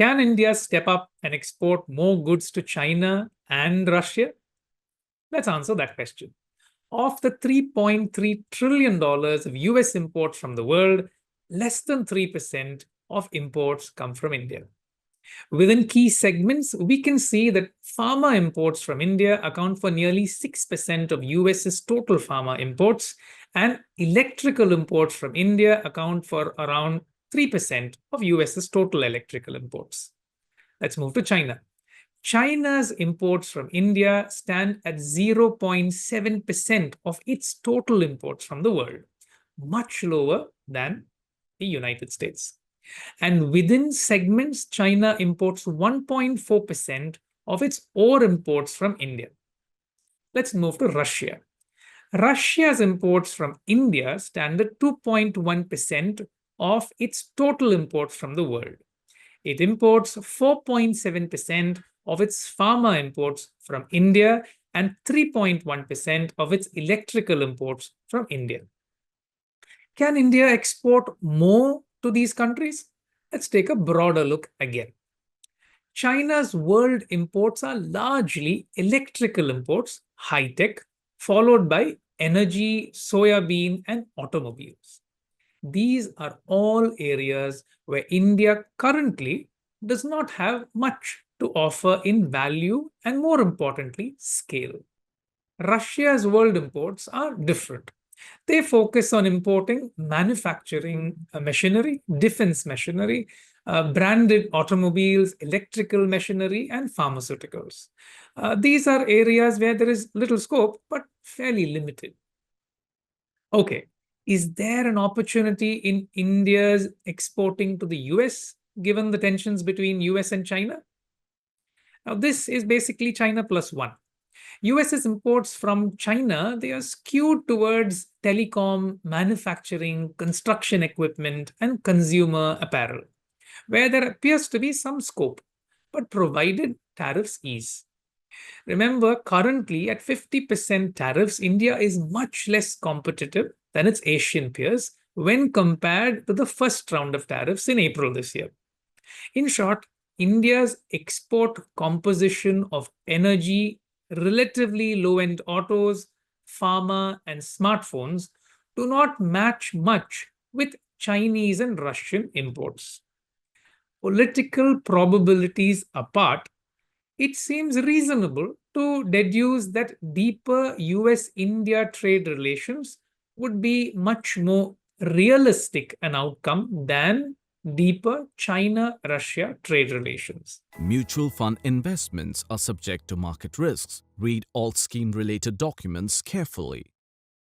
Can India step up and export more goods to China and Russia? Let's answer that question. Of the $3.3 trillion of US imports from the world, less than 3% of imports come from India. Within key segments, we can see that pharma imports from India account for nearly 6% of US's total pharma imports, and electrical imports from India account for around 3% of US's total electrical imports. Let's move to China. China's imports from India stand at 0.7% of its total imports from the world, much lower than the United States. And within segments, China imports 1.4% of its ore imports from India. Let's move to Russia. Russia's imports from India stand at 2.1% of its total imports from the world. It imports 4.7% of its pharma imports from India and 3.1% of its electrical imports from India. Can India export more to these countries? Let's take a broader look again. China's world imports are largely electrical imports, high-tech, followed by energy, soybean, and automobiles. These are all areas where India currently does not have much to offer in value and, more importantly, scale. Russia's world imports are different. They focus on importing manufacturing machinery, defense machinery, branded automobiles, electrical machinery, and pharmaceuticals. These are areas where there is little scope, but fairly limited. Okay, is there an opportunity in India's exporting to the US, given the tensions between US and China? Now, this is basically China plus one. US's imports from China, they are skewed towards telecom, manufacturing, construction equipment, and consumer apparel, where there appears to be some scope, but provided tariffs ease. Remember, currently at 50% tariffs, India is much less competitive than its Asian peers when compared to the first round of tariffs in April this year. In short, India's export composition of energy, relatively low-end autos, pharma, and smartphones do not match much with Chinese and Russian imports. Political probabilities apart, it seems reasonable to deduce that deeper US-India trade relations would be much more realistic an outcome than deeper China-Russia trade relations. Mutual fund investments are subject to market risks. Read all scheme-related documents carefully.